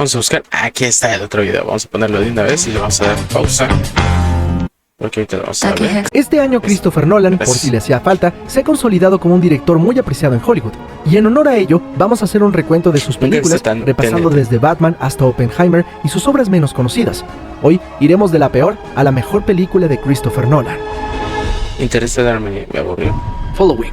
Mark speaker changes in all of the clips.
Speaker 1: Vamos a buscar. Aquí está el otro video. Vamos a ponerlo de una vez y le vamos a dar pausa. Porque ahorita lo vamos a ver.
Speaker 2: Este año Christopher Nolan, por si le hacía falta, se ha consolidado como un director muy apreciado en Hollywood. Y en honor a ello, vamos a hacer un recuento de sus películas, repasando desde Batman hasta Oppenheimer y sus obras menos conocidas. Hoy iremos de la peor a la mejor película de Christopher Nolan.
Speaker 1: Interestelar me aburrió.
Speaker 2: Following.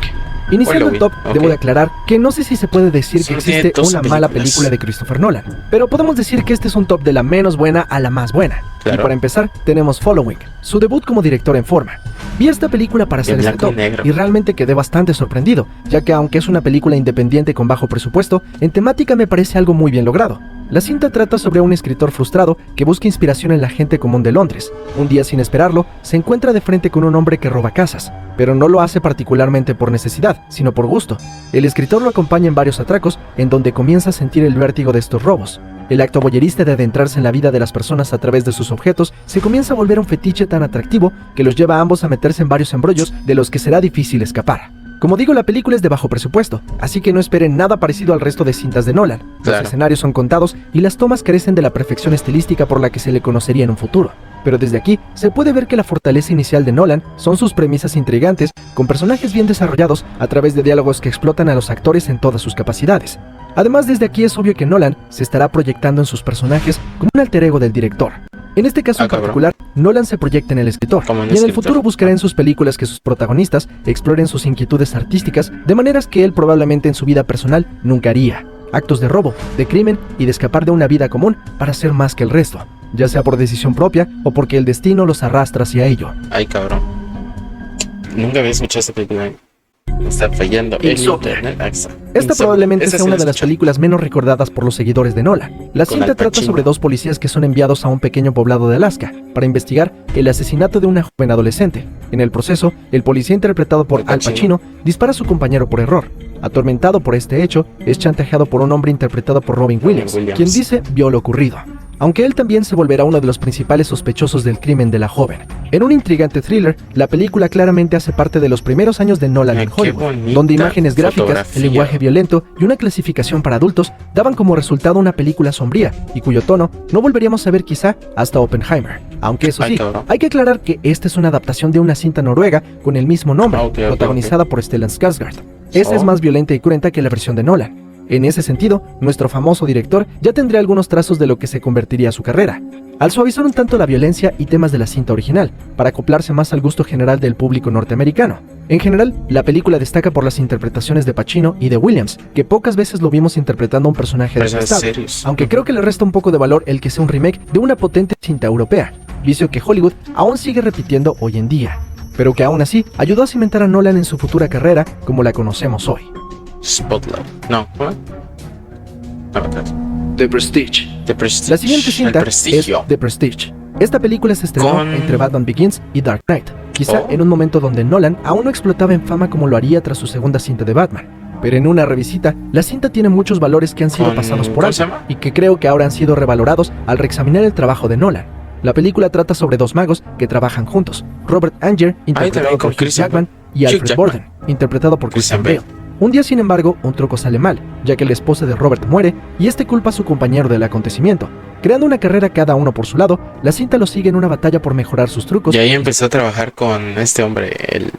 Speaker 2: Iniciando el top, debo de aclarar que no sé si se puede decir que existe una mala película de Christopher Nolan, pero podemos decir que este es un top de la menos buena a la más buena. Claro. Y para empezar, tenemos Following, su debut como director en forma. Vi esta película para hacer este top y realmente quedé bastante sorprendido, ya que aunque es una película independiente con bajo presupuesto, en temática me parece algo muy bien logrado. La cinta trata sobre un escritor frustrado que busca inspiración en la gente común de Londres. Un día, sin esperarlo, se encuentra de frente con un hombre que roba casas, pero no lo hace particularmente por necesidad, sino por gusto. El escritor lo acompaña en varios atracos, en donde comienza a sentir el vértigo de estos robos. El acto voyerista de adentrarse en la vida de las personas a través de sus objetos se comienza a volver un fetiche tan atractivo que los lleva a ambos a meterse en varios embrollos de los que será difícil escapar. Como digo, la película es de bajo presupuesto, así que no esperen nada parecido al resto de cintas de Nolan. Los escenarios son contados y las tomas carecen de la perfección estilística por la que se le conocería en un futuro. Pero desde aquí se puede ver que la fortaleza inicial de Nolan son sus premisas intrigantes, con personajes bien desarrollados a través de diálogos que explotan a los actores en todas sus capacidades. Además, desde aquí es obvio que Nolan se estará proyectando en sus personajes como un alter ego del director. En este caso en particular, Nolan se proyecta en el escritor, y en el futuro buscará en sus películas que sus protagonistas exploren sus inquietudes artísticas de maneras que él probablemente en su vida personal nunca haría. Actos de robo, de crimen y de escapar de una vida común para ser más que el resto, ya sea por decisión propia o porque el destino los arrastra hacia ello.
Speaker 1: Ay, cabrón. Nunca había escuchado esta película. Me está fallando el internet.
Speaker 2: Esta probablemente sea una de las películas menos recordadas por los seguidores de Nolan. La cinta trata sobre dos policías que son enviados a un pequeño poblado de Alaska para investigar el asesinato de una joven adolescente. En el proceso, el policía interpretado por Al Pacino dispara a su compañero por error. Atormentado por este hecho, es chantajeado por un hombre interpretado por Robin Williams, quien dice vio lo ocurrido. Aunque él también se volverá uno de los principales sospechosos del crimen de la joven. En un intrigante thriller, la película claramente hace parte de los primeros años de Nolan en Hollywood, donde imágenes gráficas, el lenguaje violento y una clasificación para adultos daban como resultado una película sombría y cuyo tono no volveríamos a ver quizá hasta Oppenheimer. Aunque eso sí, hay que aclarar que esta es una adaptación de una cinta noruega con el mismo nombre, protagonizada por Stellan Skarsgård. Esta es más violenta y cruenta que la versión de Nolan. En ese sentido, nuestro famoso director ya tendría algunos trazos de lo que se convertiría su carrera, al suavizar un tanto la violencia y temas de la cinta original, para acoplarse más al gusto general del público norteamericano. En general, la película destaca por las interpretaciones de Pacino y de Williams, que pocas veces lo vimos interpretando a un personaje detestable, aunque creo que le resta un poco de valor el que sea un remake de una potente cinta europea, vicio que Hollywood aún sigue repitiendo hoy en día, pero que aún así ayudó a cimentar a Nolan en su futura carrera como la conocemos hoy.
Speaker 1: Spotlight. No, ¿what?
Speaker 2: The Prestige. La siguiente cinta es The Prestige. Esta película se estrenó entre Batman Begins y Dark Knight, quizá en un momento donde Nolan aún no explotaba en fama como lo haría tras su segunda cinta de Batman. Pero en una revisita, la cinta tiene muchos valores que han sido pasados por alto y que creo que ahora han sido revalorados al reexaminar el trabajo de Nolan. La película trata sobre dos magos que trabajan juntos, Robert Anger, interpretado por Hugh Jackman, y Alfred Borden, interpretado por Christian Bale. Un día, sin embargo, un truco sale mal, ya que la esposa de Robert muere y este culpa a su compañero del acontecimiento. Creando una carrera cada uno por su lado, la cinta los sigue en una batalla por mejorar sus trucos.
Speaker 1: Y ahí empezó a trabajar con este hombre, el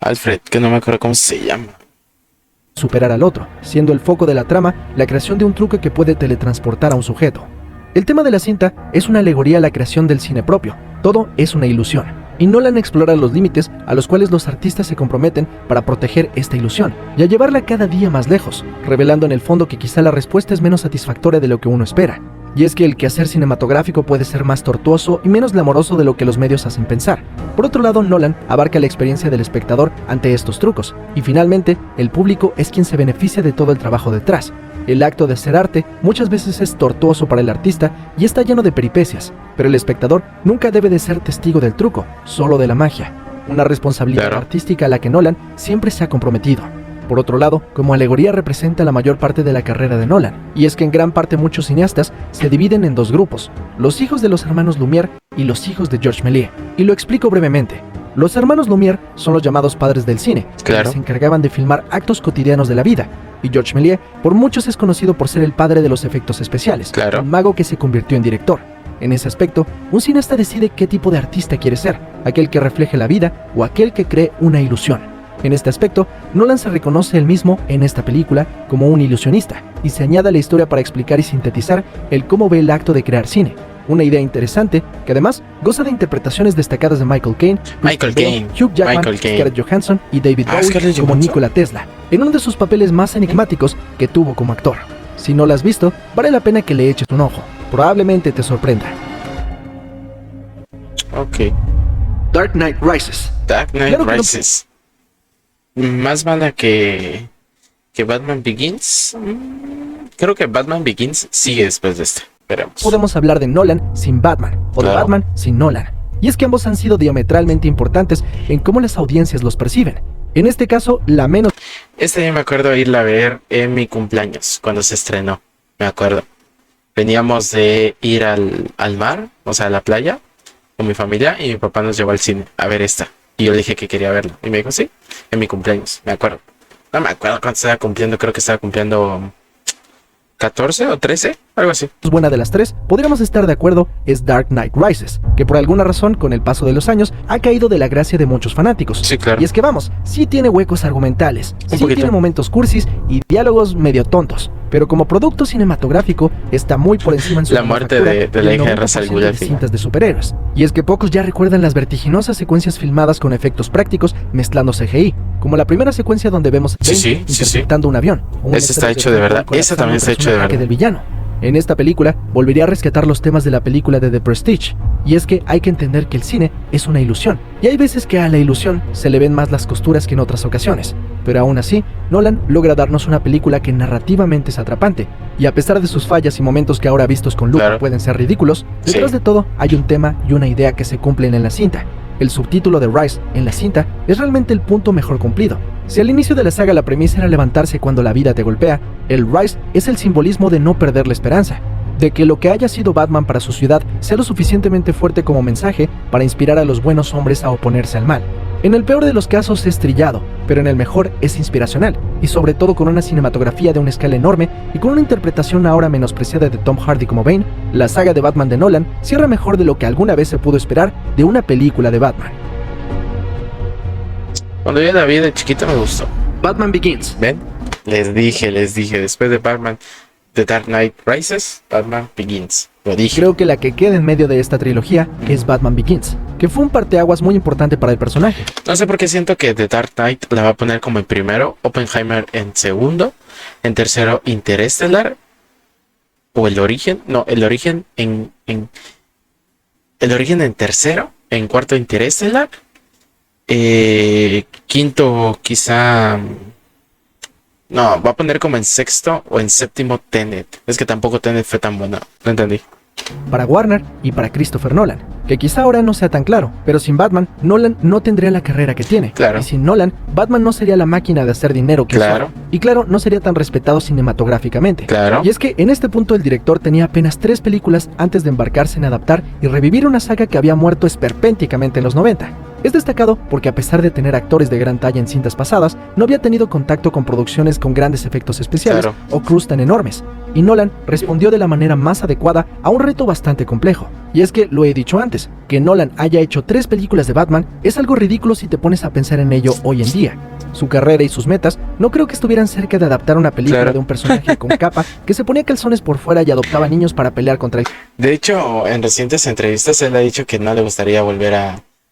Speaker 1: Alfred, que no me acuerdo cómo se llama.
Speaker 2: Superar al otro, siendo el foco de la trama la creación de un truco que puede teletransportar a un sujeto. El tema de la cinta es una alegoría a la creación del cine propio. Todo es una ilusión. Y Nolan explora los límites a los cuales los artistas se comprometen para proteger esta ilusión y a llevarla cada día más lejos, revelando en el fondo que quizá la respuesta es menos satisfactoria de lo que uno espera. Y es que el quehacer cinematográfico puede ser más tortuoso y menos glamoroso de lo que los medios hacen pensar. Por otro lado, Nolan abarca la experiencia del espectador ante estos trucos, y finalmente, el público es quien se beneficia de todo el trabajo detrás. El acto de hacer arte muchas veces es tortuoso para el artista y está lleno de peripecias, pero el espectador nunca debe de ser testigo del truco, solo de la magia. Una responsabilidad artística a la que Nolan siempre se ha comprometido. Por otro lado, como alegoría representa la mayor parte de la carrera de Nolan, y es que en gran parte muchos cineastas se dividen en dos grupos, los hijos de los hermanos Lumière y los hijos de Georges Méliès, y lo explico brevemente. Los hermanos Lumière son los llamados padres del cine,
Speaker 1: claro,
Speaker 2: que se encargaban de filmar actos cotidianos de la vida, y Georges Méliès por muchos es conocido por ser el padre de los efectos especiales,
Speaker 1: claro,
Speaker 2: un mago que se convirtió en director. En ese aspecto, un cineasta decide qué tipo de artista quiere ser, aquel que refleje la vida o aquel que cree una ilusión. En este aspecto, Nolan se reconoce él mismo en esta película como un ilusionista, y se añade a la historia para explicar y sintetizar el cómo ve el acto de crear cine. Una idea interesante que además goza de interpretaciones destacadas de Michael Caine, Hugh Jackman, Scarlett Johansson y David Bowie como Nikola Tesla, en uno de sus papeles más enigmáticos que tuvo como actor. Si no la has visto, vale la pena que le eches un ojo. Probablemente te sorprenda.
Speaker 1: Ok.
Speaker 2: Dark Knight Rises.
Speaker 1: Dark Knight Rises. Más mala que Batman Begins. Creo que Batman Begins sigue después de esta. Veremos.
Speaker 2: Podemos hablar de Nolan sin Batman, o de Batman sin Nolan. Y es que ambos han sido diametralmente importantes en cómo las audiencias los perciben. En este caso, la menos...
Speaker 1: Este día me acuerdo irla a ver en mi cumpleaños, cuando se estrenó. Me acuerdo. Veníamos de ir al mar, o sea, a la playa, con mi familia, y mi papá nos llevó al cine a ver esta. Y yo le dije que quería verla. Y me dijo, sí, en mi cumpleaños, me acuerdo. No me acuerdo cuánto estaba cumpliendo, creo que estaba cumpliendo 14 o 13, algo así.
Speaker 2: Buena de las tres, podríamos estar de acuerdo, es Dark Knight Rises, que por alguna razón, con el paso de los años, ha caído de la gracia de muchos fanáticos.
Speaker 1: Sí, claro.
Speaker 2: Y es que vamos, sí tiene huecos argumentales, sí tiene momentos cursis y diálogos medio tontos, pero como producto cinematográfico está muy por encima en su
Speaker 1: la muerte de la hija de Ra's al Ghul
Speaker 2: de cintas de superhéroes. Y es que pocos ya recuerdan las vertiginosas secuencias filmadas con efectos prácticos mezclando CGI, como la primera secuencia donde vemos a Bane interceptando un avión.
Speaker 1: Ese está hecho de verdad, esa también está hecho de verdad.
Speaker 2: Del villano. En esta película volvería a rescatar los temas de la película de The Prestige, y es que hay que entender que el cine es una ilusión, y hay veces que a la ilusión se le ven más las costuras que en otras ocasiones, pero aún así, Nolan logra darnos una película que narrativamente es atrapante, y a pesar de sus fallas y momentos que ahora vistos con lupa pueden ser ridículos, detrás de todo hay un tema y una idea que se cumplen en la cinta. El subtítulo de Rise en la cinta es realmente el punto mejor cumplido. Si al inicio de la saga la premisa era levantarse cuando la vida te golpea, el Rise es el simbolismo de no perder la esperanza, de que lo que haya sido Batman para su ciudad sea lo suficientemente fuerte como mensaje para inspirar a los buenos hombres a oponerse al mal. En el peor de los casos es trillado, pero en el mejor es inspiracional, y sobre todo con una cinematografía de una escala enorme y con una interpretación ahora menospreciada de Tom Hardy como Bane, la saga de Batman de Nolan cierra mejor de lo que alguna vez se pudo esperar de una película de Batman.
Speaker 1: Cuando yo la vi de chiquito me gustó.
Speaker 2: Batman Begins.
Speaker 1: ¿Ven? Les dije, después de Batman, The Dark Knight Rises, Batman Begins. Lo dije.
Speaker 2: Creo que la que queda en medio de esta trilogía es Batman Begins, que fue un parteaguas muy importante para el personaje.
Speaker 1: No sé por qué siento que The Dark Knight la va a poner como en primero, Oppenheimer en segundo, en tercero Interstellar, o El Origen, no, El Origen en tercero, en cuarto Interstellar, quinto quizá... No, va a poner como en sexto o en séptimo Tenet. Es que tampoco Tenet fue tan buena. No entendí.
Speaker 2: Para Warner y para Christopher Nolan, que quizá ahora no sea tan claro, pero sin Batman, Nolan no tendría la carrera que tiene.
Speaker 1: Claro.
Speaker 2: Y sin Nolan, Batman no sería la máquina de hacer dinero que es ahora. Y claro, no sería tan respetado cinematográficamente.
Speaker 1: Claro.
Speaker 2: Y es que en este punto el director tenía apenas 3 películas antes de embarcarse en adaptar y revivir una saga que había muerto esperpénticamente en los 90. Es destacado porque a pesar de tener actores de gran talla en cintas pasadas, no había tenido contacto con producciones con grandes efectos especiales o crews tan enormes, y Nolan respondió de la manera más adecuada a un reto bastante complejo. Y es que, lo he dicho antes, que Nolan haya hecho 3 películas de Batman es algo ridículo si te pones a pensar en ello hoy en día. Su carrera y sus metas no creo que estuvieran cerca de adaptar una película de un personaje con capa que se ponía calzones por fuera y adoptaba niños para pelear contra él.
Speaker 1: De hecho, en recientes entrevistas él ha dicho que no le gustaría volver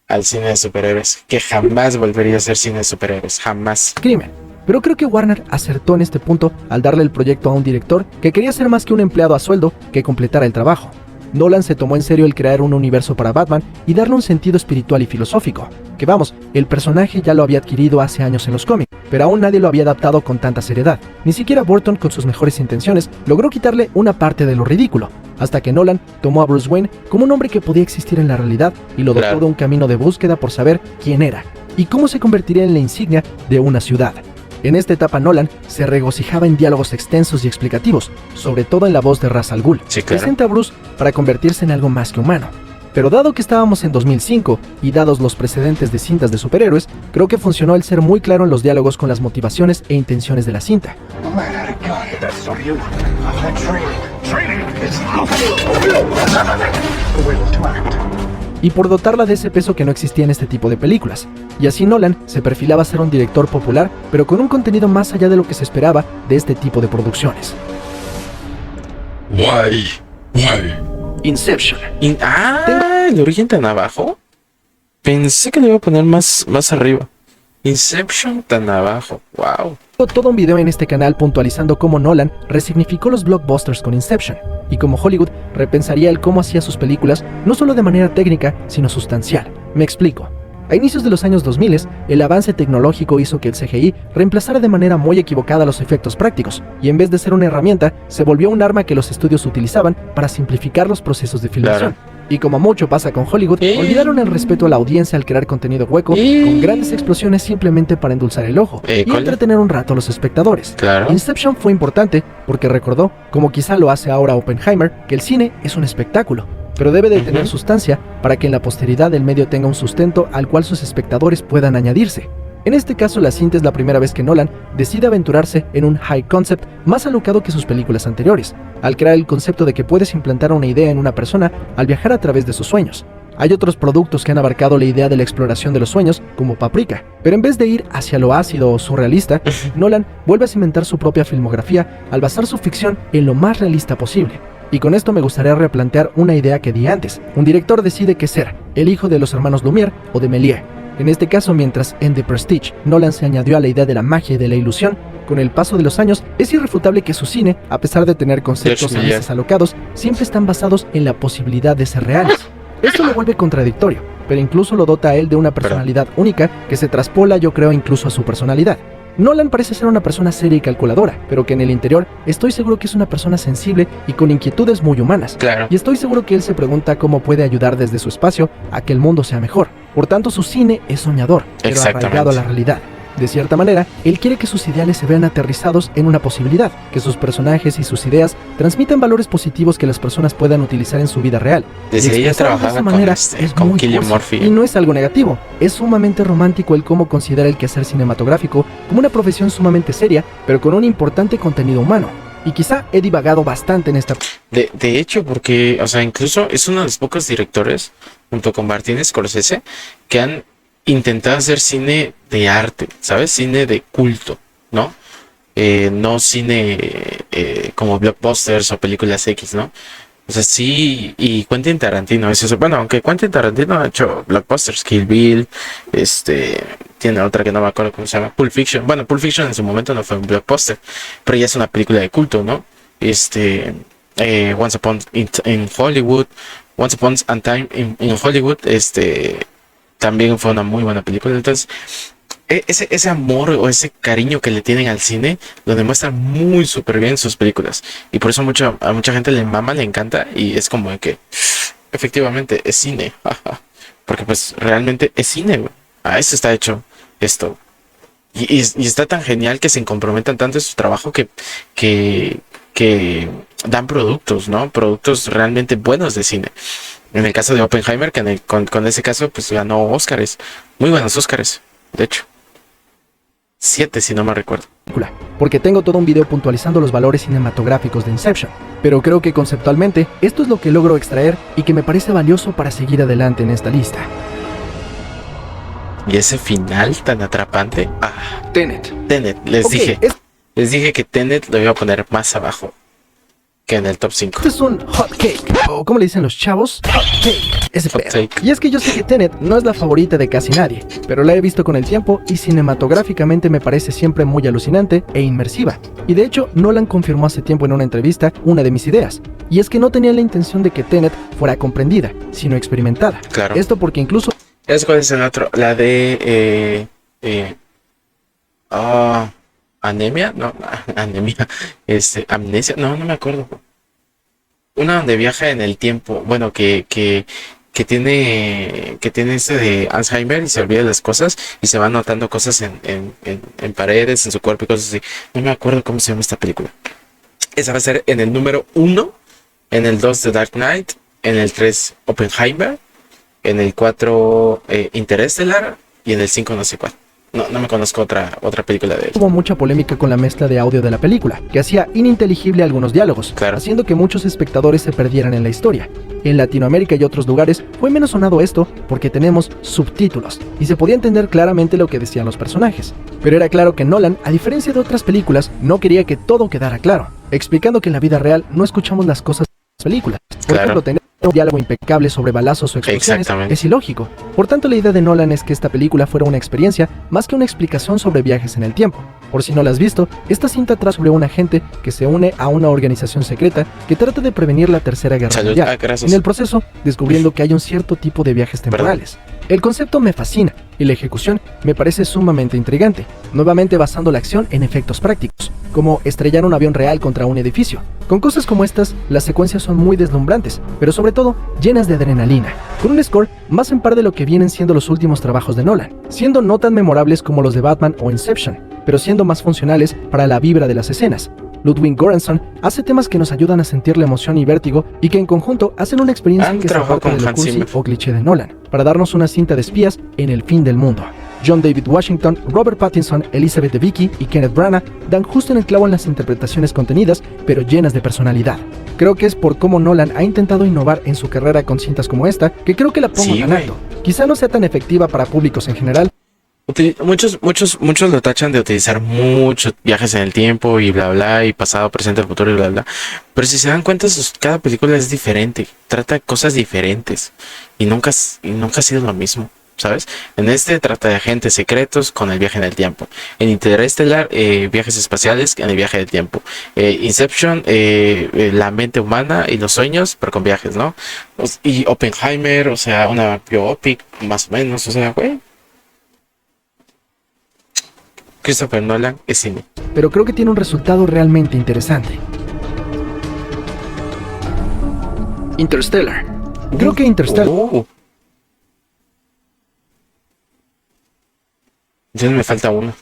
Speaker 1: al cine de superhéroes, que jamás volvería a hacer cine de superhéroes, jamás.
Speaker 2: Crimen. Pero creo que Warner acertó en este punto al darle el proyecto a un director que quería ser más que un empleado a sueldo que completara el trabajo. Nolan se tomó en serio el crear un universo para Batman y darle un sentido espiritual y filosófico, que vamos, el personaje ya lo había adquirido hace años en los cómics, pero aún nadie lo había adaptado con tanta seriedad. Ni siquiera Burton, con sus mejores intenciones, logró quitarle una parte de lo ridículo, hasta que Nolan tomó a Bruce Wayne como un hombre que podía existir en la realidad y lo dotó de un camino de búsqueda por saber quién era y cómo se convertiría en la insignia de una ciudad. En esta etapa Nolan se regocijaba en diálogos extensos y explicativos, sobre todo en la voz de Ra's al Ghul, presenta a Bruce para convertirse en algo más que humano. Pero dado que estábamos en 2005 y dados los precedentes de cintas de superhéroes, creo que funcionó el ser muy claro en los diálogos con las motivaciones e intenciones de la cinta. Y por dotarla de ese peso que no existía en este tipo de películas. Y así Nolan se perfilaba a ser un director popular, pero con un contenido más allá de lo que se esperaba de este tipo de producciones.
Speaker 3: Why?
Speaker 2: Inception.
Speaker 1: ¿El origen tan abajo? Pensé que le iba a poner más arriba. Inception tan abajo, wow.
Speaker 2: Todo un video en este canal puntualizando cómo Nolan resignificó los blockbusters con Inception y cómo Hollywood repensaría el cómo hacía sus películas no solo de manera técnica, sino sustancial. Me explico. A inicios de los años 2000, el avance tecnológico hizo que el CGI reemplazara de manera muy equivocada los efectos prácticos, y en vez de ser una herramienta, se volvió un arma que los estudios utilizaban para simplificar los procesos de filmación. Claro. Y como mucho pasa con Hollywood, olvidaron el respeto a la audiencia al crear contenido hueco, con grandes explosiones simplemente para endulzar el ojo y entretener un rato a los espectadores.
Speaker 1: Claro.
Speaker 2: Inception fue importante porque recordó, como quizá lo hace ahora Oppenheimer, que el cine es un espectáculo, pero debe de tener sustancia para que en la posteridad el medio tenga un sustento al cual sus espectadores puedan añadirse. En este caso, la cinta es la primera vez que Nolan decide aventurarse en un high concept más alocado que sus películas anteriores, al crear el concepto de que puedes implantar una idea en una persona al viajar a través de sus sueños. Hay otros productos que han abarcado la idea de la exploración de los sueños, como Paprika, pero en vez de ir hacia lo ácido o surrealista, Nolan vuelve a cimentar su propia filmografía al basar su ficción en lo más realista posible. Y con esto me gustaría replantear una idea que di antes. Un director decide qué ser, el hijo de los hermanos Lumière o de Méliès. En este caso, mientras en The Prestige Nolan se añadió a la idea de la magia y de la ilusión, con el paso de los años es irrefutable que su cine, a pesar de tener conceptos a veces alocados, siempre están basados en la posibilidad de ser reales. Esto lo vuelve contradictorio, pero incluso lo dota a él de una personalidad única que se traspola, yo creo, incluso a su personalidad. Nolan parece ser una persona seria y calculadora, pero que en el interior estoy seguro que es una persona sensible y con inquietudes muy humanas.
Speaker 1: Claro.
Speaker 2: Y estoy seguro que él se pregunta cómo puede ayudar desde su espacio a que el mundo sea mejor. Por tanto, su cine es soñador, pero arraigado a la realidad. De cierta manera, él quiere que sus ideales se vean aterrizados en una posibilidad, que sus personajes y sus ideas transmitan valores positivos que las personas puedan utilizar en su vida real.
Speaker 1: Desde ella trabajaba con Cillian Murphy.
Speaker 2: Y no es algo negativo, es sumamente romántico el cómo considera el quehacer cinematográfico como una profesión sumamente seria, pero con un importante contenido humano. Y quizá he divagado bastante en esta...
Speaker 1: De hecho, porque, o sea, incluso es uno de los pocos directores, junto con Martin Scorsese, que han intentado hacer cine de arte, ¿sabes? Cine de culto, ¿no? No cine como blockbusters o películas X, ¿no? O sea, sí, y Quentin Tarantino es eso. Bueno, aunque Quentin Tarantino ha hecho blockbusters, Kill Bill, tiene otra que no me acuerdo cómo se llama, Pulp Fiction. Bueno, Pulp Fiction en su momento no fue un blockbuster, pero ya es una película de culto, ¿no? Once Upon in Hollywood, Once Upon a Time in Hollywood, también fue una muy buena película. Entonces, ese amor o ese cariño que le tienen al cine lo demuestran muy súper bien en sus películas. Y por eso a mucha gente le mama, le encanta. Y es como de que efectivamente es cine. Porque pues realmente es cine, güey. A eso está hecho esto. Y está tan genial que se comprometan tanto en su trabajo que dan productos, ¿no? Productos realmente buenos de cine. En el caso de Oppenheimer, que con ese caso pues ganó Óscares, muy buenos Óscares, de hecho 7 si no me recuerdo.
Speaker 2: Porque tengo todo un video puntualizando los valores cinematográficos de Inception, pero creo que conceptualmente esto es lo que logro extraer y que me parece valioso para seguir adelante en esta lista.
Speaker 1: Y ese final tan atrapante.
Speaker 2: Tenet,
Speaker 1: les dije que Tenet lo iba a poner más abajo que en el top 5.
Speaker 2: Este es un hot cake, o como le dicen los chavos, hot cake. Ese
Speaker 1: hot
Speaker 2: pedo.
Speaker 1: Take.
Speaker 2: Y es que yo sé que Tenet no es la favorita de casi nadie, pero la he visto con el tiempo y cinematográficamente me parece siempre muy alucinante e inmersiva. Y de hecho, Nolan confirmó hace tiempo en una entrevista una de mis ideas, y es que no tenía la intención de que Tenet fuera comprendida, sino experimentada.
Speaker 1: Claro.
Speaker 2: Esto porque incluso...
Speaker 1: ¿Cuál es el otro? La de... ¿Anemia? No, anemia. Amnesia. No me acuerdo. Una donde viaja en el tiempo. Bueno, que tiene de Alzheimer y se olvida las cosas y se van notando cosas en paredes, en su cuerpo y cosas así. No me acuerdo cómo se llama esta película. Esa va a ser en el número 1, en el 2 The Dark Knight, en el 3 Oppenheimer en el 4 Interestelar y en el 5 no sé cuál. No me conozco otra película de él.
Speaker 2: Hubo mucha polémica con la mezcla de audio de la película, que hacía ininteligible algunos diálogos, haciendo que muchos espectadores se perdieran en la historia. En Latinoamérica y otros lugares fue menos sonado esto porque tenemos subtítulos y se podía entender claramente lo que decían los personajes. Pero era claro que Nolan, a diferencia de otras películas, no quería que todo quedara claro, explicando que en la vida real no escuchamos las cosas de las películas. Por ejemplo, tener un diálogo impecable sobre balazos o explosiones es ilógico. Por tanto, la idea de Nolan es que esta película fuera una experiencia más que una explicación sobre viajes en el tiempo. Por si no la has visto, esta cinta trata sobre un agente que se une a una organización secreta que trata de prevenir la Tercera Guerra Mundial. En el proceso, descubriendo que hay un cierto tipo de viajes temporales. El concepto me fascina y la ejecución me parece sumamente intrigante, nuevamente basando la acción en efectos prácticos, como estrellar un avión real contra un edificio. Con cosas como estas, las secuencias son muy deslumbrantes, pero sobre todo llenas de adrenalina, con un score más en par de lo que vienen siendo los últimos trabajos de Nolan, siendo no tan memorables como los de Batman o Inception, pero siendo más funcionales para la vibra de las escenas. Ludwig Göransson hace temas que nos ayudan a sentir la emoción y vértigo y que en conjunto hacen una experiencia que se aparta de lo cursi o cliché de Nolan, para darnos una cinta de espías en el fin del mundo. John David Washington, Robert Pattinson, Elizabeth Debicki y Kenneth Branagh dan justo en el clavo en las interpretaciones contenidas, pero llenas de personalidad. Creo que es por cómo Nolan ha intentado innovar en su carrera con cintas como esta, que creo que la pongo tan alto. Quizá no sea tan efectiva para públicos en general.
Speaker 1: Muchos lo tachan de utilizar muchos viajes en el tiempo y bla bla, y pasado, presente, futuro y bla bla. Pero si se dan cuenta, cada película es diferente, trata cosas diferentes y nunca ha sido lo mismo, ¿sabes? En este trata de agentes secretos con el viaje en el tiempo. En Interestelar, viajes espaciales en el viaje del tiempo. Inception, la mente humana y los sueños, pero con viajes, ¿no? Y Oppenheimer, o sea, una biopic, más o menos, o sea, güey. Christopher Nolan es cine.
Speaker 2: Pero creo que tiene un resultado realmente interesante. Interstellar. Creo que Interstellar...
Speaker 1: Ya me falta uno.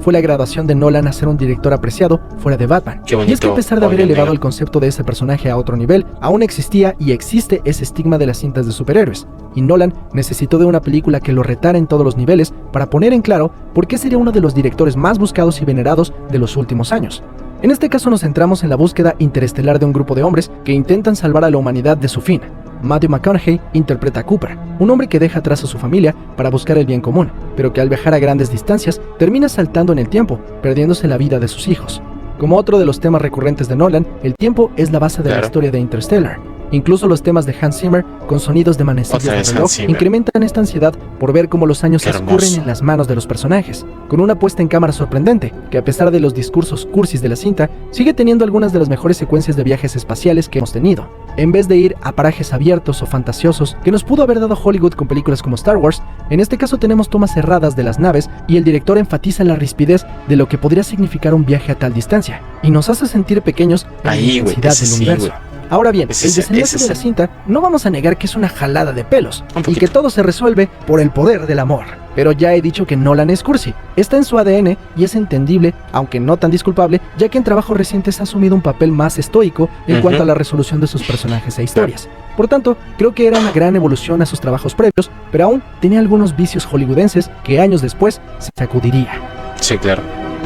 Speaker 2: Fue la graduación de Nolan a ser un director apreciado fuera de Batman. Y es que a pesar de haber elevado el concepto de ese personaje a otro nivel, aún existía y existe ese estigma de las cintas de superhéroes. Y Nolan necesitó de una película que lo retara en todos los niveles para poner en claro por qué sería uno de los directores más buscados y venerados de los últimos años. En este caso nos centramos en la búsqueda interestelar de un grupo de hombres que intentan salvar a la humanidad de su fin. Matthew McConaughey interpreta a Cooper, un hombre que deja atrás a su familia para buscar el bien común, pero que al viajar a grandes distancias termina saltando en el tiempo, perdiéndose la vida de sus hijos. Como otro de los temas recurrentes de Nolan, el tiempo es la base de la historia de Interstellar. Incluso los temas de Hans Zimmer, con sonidos de manecillas de reloj, incrementan esta ansiedad por ver cómo los años escurren en las manos de los personajes, con una puesta en cámara sorprendente, que a pesar de los discursos cursis de la cinta, sigue teniendo algunas de las mejores secuencias de viajes espaciales que hemos tenido. En vez de ir a parajes abiertos o fantasiosos que nos pudo haber dado Hollywood con películas como Star Wars, en este caso tenemos tomas cerradas de las naves y el director enfatiza la rispidez de lo que podría significar un viaje a tal distancia, y nos hace sentir pequeños en la inmensidad del universo. Ahora bien, el desenlace de la cinta no vamos a negar que es una jalada de pelos y que todo se resuelve por el poder del amor. Pero ya he dicho que Nolan es cursi, está en su ADN y es entendible, aunque no tan disculpable, ya que en trabajos recientes ha asumido un papel más estoico en cuanto a la resolución de sus personajes e historias. Por tanto, creo que era una gran evolución a sus trabajos previos, pero aún tenía algunos vicios hollywoodenses que años después se sacudiría.
Speaker 1: Sí, claro.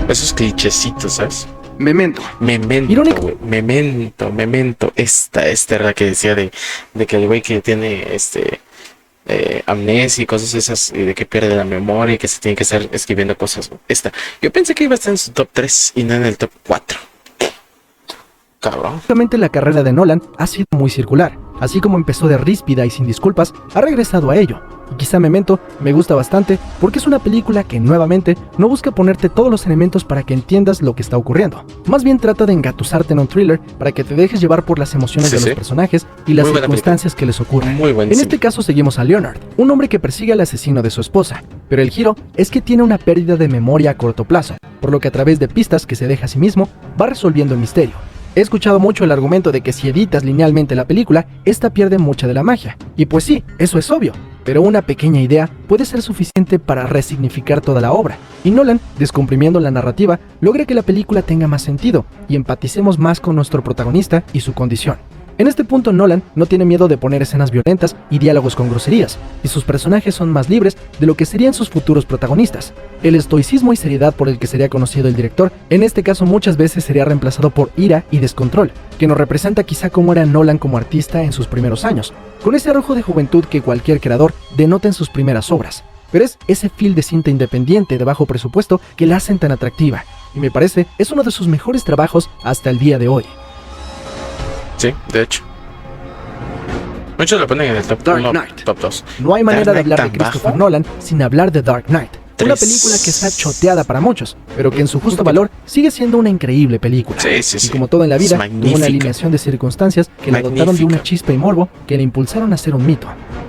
Speaker 1: Esos clichecitos, ¿sabes?
Speaker 2: Memento.
Speaker 1: Memento. Esta era la que decía de que el güey que tiene amnesia y cosas esas, y de que pierde la memoria y que se tiene que estar escribiendo cosas. Yo pensé que iba a estar en su top 3 y no en el top 4. Cabrón.
Speaker 2: Obviamente la carrera de Nolan ha sido muy circular. Así como empezó de ríspida y sin disculpas, ha regresado a ello. Y quizá Memento me gusta bastante porque es una película que nuevamente no busca ponerte todos los elementos para que entiendas lo que está ocurriendo. Más bien trata de engatusarte en un thriller para que te dejes llevar por las emociones de los personajes y las circunstancias que les ocurren. En este caso seguimos a Leonard, un hombre que persigue al asesino de su esposa. Pero el giro es que tiene una pérdida de memoria a corto plazo, por lo que a través de pistas que se deja a sí mismo, va resolviendo el misterio. He escuchado mucho el argumento de que si editas linealmente la película, esta pierde mucha de la magia. Y pues sí, eso es obvio, pero una pequeña idea puede ser suficiente para resignificar toda la obra. Y Nolan, descomprimiendo la narrativa, logra que la película tenga más sentido y empaticemos más con nuestro protagonista y su condición. En este punto Nolan no tiene miedo de poner escenas violentas y diálogos con groserías, y sus personajes son más libres de lo que serían sus futuros protagonistas. El estoicismo y seriedad por el que sería conocido el director, en este caso muchas veces sería reemplazado por ira y descontrol, que nos representa quizá cómo era Nolan como artista en sus primeros años, con ese arrojo de juventud que cualquier creador denota en sus primeras obras. Pero es ese feel de cinta independiente de bajo presupuesto que la hacen tan atractiva, y me parece es uno de sus mejores trabajos hasta el día de hoy.
Speaker 1: Sí, de hecho. Muchos lo ponen en el top 1, top 2.
Speaker 2: No hay manera de hablar de Christopher Nolan sin hablar de Dark Knight. Una película que está choteada para muchos, pero que en su justo valor sigue siendo una increíble película.
Speaker 1: Sí.
Speaker 2: Y como todo en la vida, tuvo una alineación de circunstancias que la dotaron de una chispa y morbo que le impulsaron a ser un mito.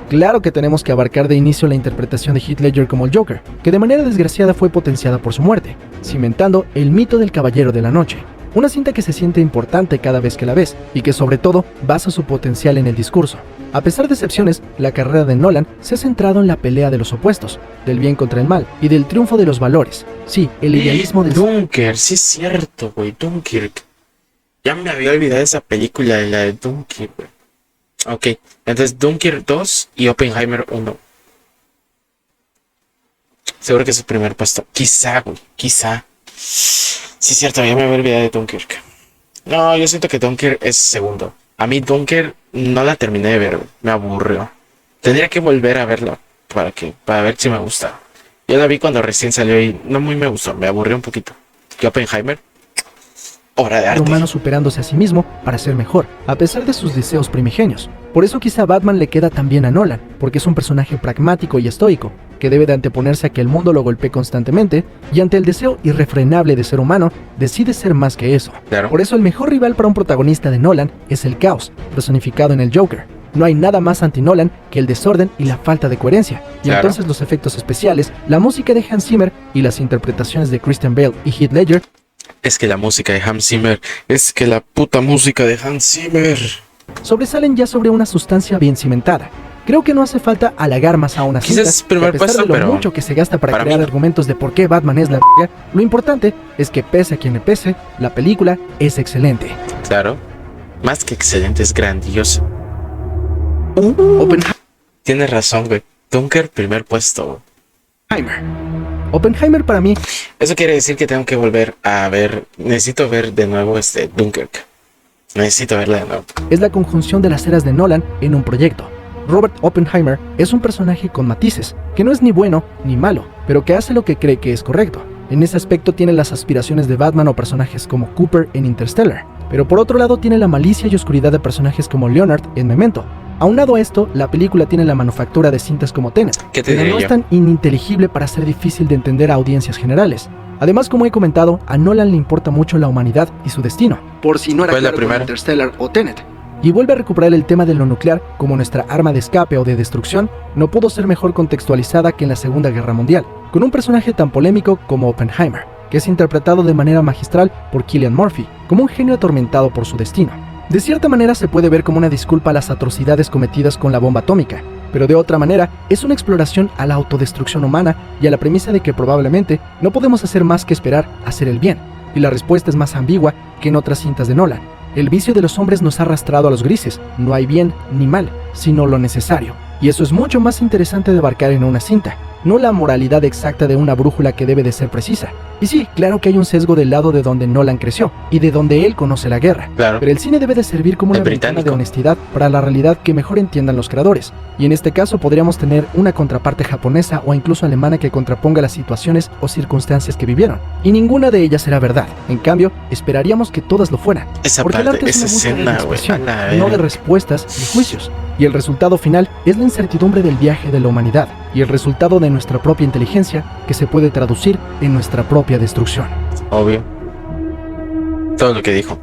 Speaker 2: Claro que tenemos que abarcar de inicio la interpretación de Heath Ledger como el Joker, que de manera desgraciada fue potenciada por su muerte, cimentando el mito del Caballero de la Noche. Una cinta que se siente importante cada vez que la ves, y que sobre todo basa su potencial en el discurso. A pesar de excepciones, la carrera de Nolan se ha centrado en la pelea de los opuestos, del bien contra el mal, y del triunfo de los valores. Sí, el idealismo del...
Speaker 1: Dunkirk, sí es cierto, güey, Dunkirk. Ya me había olvidado esa película de la de Dunkirk, güey. Ok, entonces Dunkirk 2 y Oppenheimer 1. Seguro que es el primer puesto. Quizá, güey, quizá. Sí, es cierto, ya me había olvidado de Dunkirk. No, yo siento que Dunkirk es segundo. A mí Dunkirk no la terminé de ver, me aburrió. Tendría que volver a verlo para ver si me gusta. Yo la vi cuando recién salió y no muy me gustó, me aburrió un poquito. Y Oppenheimer, obra de arte.
Speaker 2: Un humano superándose a sí mismo para ser mejor, a pesar de sus deseos primigenios. Por eso quizá Batman le queda tan bien a Nolan, porque es un personaje pragmático y estoico, que debe de anteponerse a que el mundo lo golpee constantemente, y ante el deseo irrefrenable de ser humano, decide ser más que eso.
Speaker 1: Claro.
Speaker 2: Por eso el mejor rival para un protagonista de Nolan es el caos, personificado en el Joker. No hay nada más anti-Nolan que el desorden y la falta de coherencia, y
Speaker 1: claro.
Speaker 2: Entonces los efectos especiales, la música de Hans Zimmer y las interpretaciones de Christian Bale y Heath Ledger.
Speaker 1: Es que la música de Hans Zimmer, es que la puta música de Hans Zimmer
Speaker 2: sobresalen ya sobre una sustancia bien cimentada. Creo que no hace falta halagar más a una cinta,
Speaker 1: quizás primer
Speaker 2: a pesar
Speaker 1: puesto,
Speaker 2: de lo
Speaker 1: pero
Speaker 2: mucho que se gasta para crear
Speaker 1: mí
Speaker 2: argumentos de por qué Batman es la verga, lo importante es que pese a quien le pese, la película es excelente.
Speaker 1: Claro, más que excelente, es grandioso. Tienes razón, güey. Dunkirk, primer puesto.
Speaker 2: Oppenheimer para mí...
Speaker 1: Eso quiere decir que tengo que volver a ver... Necesito ver de nuevo Dunkirk. Necesito verla de nuevo.
Speaker 2: Es la conjunción de las eras de Nolan en un proyecto. Robert Oppenheimer es un personaje con matices, que no es ni bueno ni malo, pero que hace lo que cree que es correcto. En ese aspecto tiene las aspiraciones de Batman o personajes como Cooper en Interstellar, pero por otro lado tiene la malicia y oscuridad de personajes como Leonard en Memento. Aunado a esto, la película tiene la manufactura de cintas como Tenet, pero no es tan ininteligible para ser difícil de entender a audiencias generales. Además, como he comentado, a Nolan le importa mucho la humanidad y su destino, por si no era claro con Interstellar o Tenet. Y vuelve a recuperar el tema de lo nuclear como nuestra arma de escape o de destrucción, no pudo ser mejor contextualizada que en la Segunda Guerra Mundial, con un personaje tan polémico como Oppenheimer, que es interpretado de manera magistral por Cillian Murphy, como un genio atormentado por su destino. De cierta manera se puede ver como una disculpa a las atrocidades cometidas con la bomba atómica, pero de otra manera es una exploración a la autodestrucción humana y a la premisa de que probablemente no podemos hacer más que esperar hacer el bien, y la respuesta es más ambigua que en otras cintas de Nolan. El vicio de los hombres nos ha arrastrado a los grises, no hay bien ni mal, sino lo necesario, y eso es mucho más interesante de abarcar en una cinta, no la moralidad exacta de una brújula que debe de ser precisa. Y sí, claro que hay un sesgo del lado de donde Nolan creció, y de donde él conoce la guerra,
Speaker 1: claro.
Speaker 2: Pero el cine debe de servir como una ventana de honestidad para la realidad que mejor entiendan los creadores, y en este caso podríamos tener una contraparte japonesa o incluso alemana que contraponga las situaciones o circunstancias que vivieron, y ninguna de ellas será verdad. En cambio, esperaríamos que todas lo fueran, porque el arte es una búsqueda de expresión, no de respuestas ni juicios, y el resultado final es la incertidumbre del viaje de la humanidad, y el resultado de nuestra propia inteligencia que se puede traducir en nuestra propia destrucción.
Speaker 1: Obvio. Todo lo que dijo.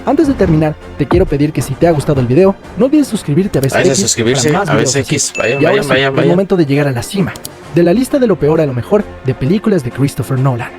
Speaker 2: Antes de terminar, te quiero pedir que si te ha gustado el video, no olvides suscribirte a BCX.
Speaker 1: Suscribirse a BCX.
Speaker 2: Vayan. Es momento de llegar a la cima de la lista de lo peor a lo mejor de películas de Christopher Nolan.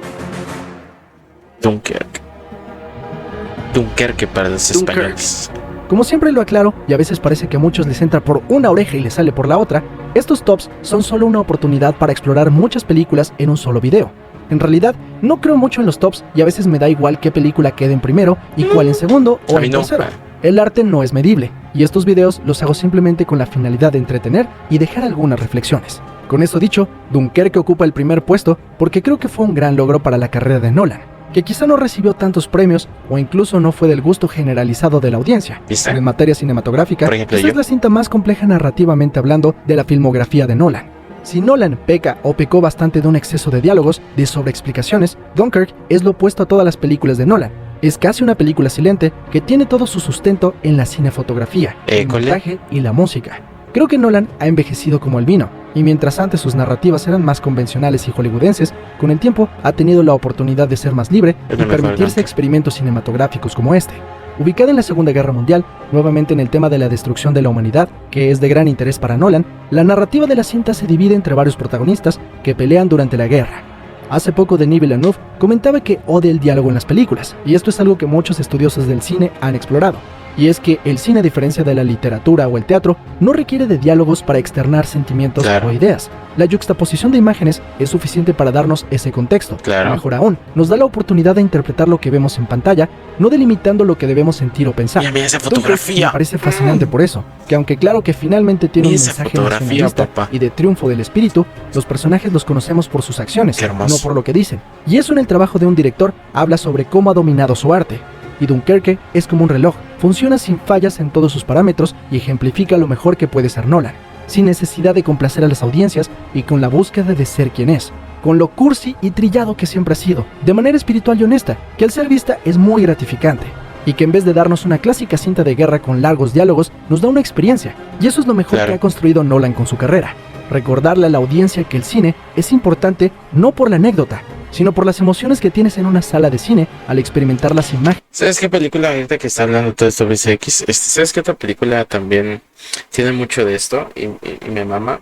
Speaker 1: Dunkerque para los españoles.
Speaker 2: Como siempre lo aclaro, y a veces parece que a muchos les entra por una oreja y les sale por la otra, estos tops son solo una oportunidad para explorar muchas películas en un solo video. En realidad, no creo mucho en los tops y a veces me da igual qué película quede en primero y cuál en segundo o en tercero. El arte no es medible, y estos videos los hago simplemente con la finalidad de entretener y dejar algunas reflexiones. Con eso dicho, Dunkerque ocupa el primer puesto porque creo que fue un gran logro para la carrera de Nolan, que quizá no recibió tantos premios o incluso no fue del gusto generalizado de la audiencia. Pero en materia cinematográfica, esta es la cinta más compleja narrativamente hablando de la filmografía de Nolan. Si Nolan peca o pecó bastante de un exceso de diálogos, de sobreexplicaciones, Dunkirk es lo opuesto a todas las películas de Nolan. Es casi una película silente que tiene todo su sustento en la cinefotografía, el montaje y la música. Creo que Nolan ha envejecido como el vino, y mientras antes sus narrativas eran más convencionales y hollywoodenses, con el tiempo ha tenido la oportunidad de ser más libre y permitirse experimentos cinematográficos como este. Ubicada en la Segunda Guerra Mundial, nuevamente en el tema de la destrucción de la humanidad, que es de gran interés para Nolan, la narrativa de la cinta se divide entre varios protagonistas que pelean durante la guerra. Hace poco Denis Villeneuve comentaba que odia el diálogo en las películas, y esto es algo que muchos estudiosos del cine han explorado. Y es que el cine, a diferencia de la literatura o el teatro, no requiere de diálogos para externar sentimientos o ideas. La yuxtaposición de imágenes es suficiente para darnos ese contexto. Mejor aún, nos da la oportunidad de interpretar lo que vemos en pantalla, no delimitando lo que debemos sentir o pensar.
Speaker 1: Mira esa fotografía.
Speaker 2: Me parece fascinante por eso, que aunque claro que finalmente tiene un mensaje nacionalista y de triunfo del espíritu, los personajes los conocemos por sus acciones, no por lo que dicen. Y eso en el trabajo de un director habla sobre cómo ha dominado su arte. Y Dunkerque es como un reloj, funciona sin fallas en todos sus parámetros y ejemplifica lo mejor que puede ser Nolan, sin necesidad de complacer a las audiencias y con la búsqueda de ser quien es, con lo cursi y trillado que siempre ha sido, de manera espiritual y honesta, que al ser vista es muy gratificante, y que en vez de darnos una clásica cinta de guerra con largos diálogos, nos da una experiencia, y eso es lo mejor que ha construido Nolan con su carrera. Recordarle a la audiencia que el cine es importante no por la anécdota, sino por las emociones que tienes en una sala de cine al experimentar las imágenes.
Speaker 1: ¿Sabes qué película ahorita que está hablando todo esto de X? ¿Sabes qué otra película también tiene mucho de esto y me mama?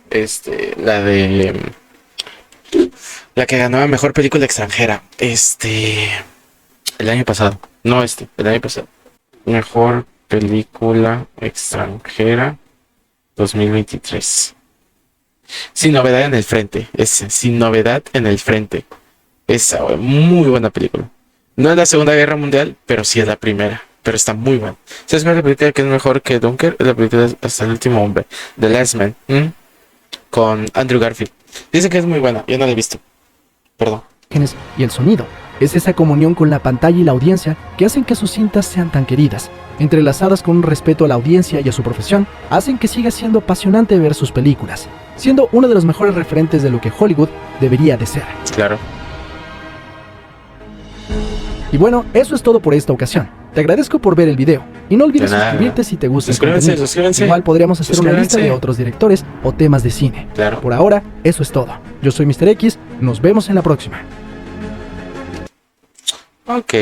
Speaker 1: La de la que ganó la mejor película extranjera. El año pasado. No el año pasado. Mejor película extranjera 2023. Sin novedad en el frente. Sin novedad en el frente. Esa, muy buena película. No es la Segunda Guerra Mundial, pero sí es la primera. Pero está muy buena. ¿Sabes cuál es la película que es mejor que Dunkirk? Es la película Hasta el último hombre. The Last Man. Con Andrew Garfield. Dice que es muy buena. Yo no la he visto. Perdón.
Speaker 2: Y el sonido. Es esa comunión con la pantalla y la audiencia que hacen que sus cintas sean tan queridas. Entrelazadas con un respeto a la audiencia y a su profesión, hacen que siga siendo apasionante ver sus películas, siendo uno de los mejores referentes de lo que Hollywood debería de ser.
Speaker 1: Claro.
Speaker 2: Y bueno, eso es todo por esta ocasión. Te agradezco por ver el video y no olvides suscribirte si te gusta el contenido.
Speaker 1: Suscríbanse.
Speaker 2: Igual podríamos hacer una lista de otros directores o temas de cine.
Speaker 1: Claro.
Speaker 2: Por ahora, eso es todo. Yo soy Mr. X, nos vemos en la próxima.
Speaker 1: Ok.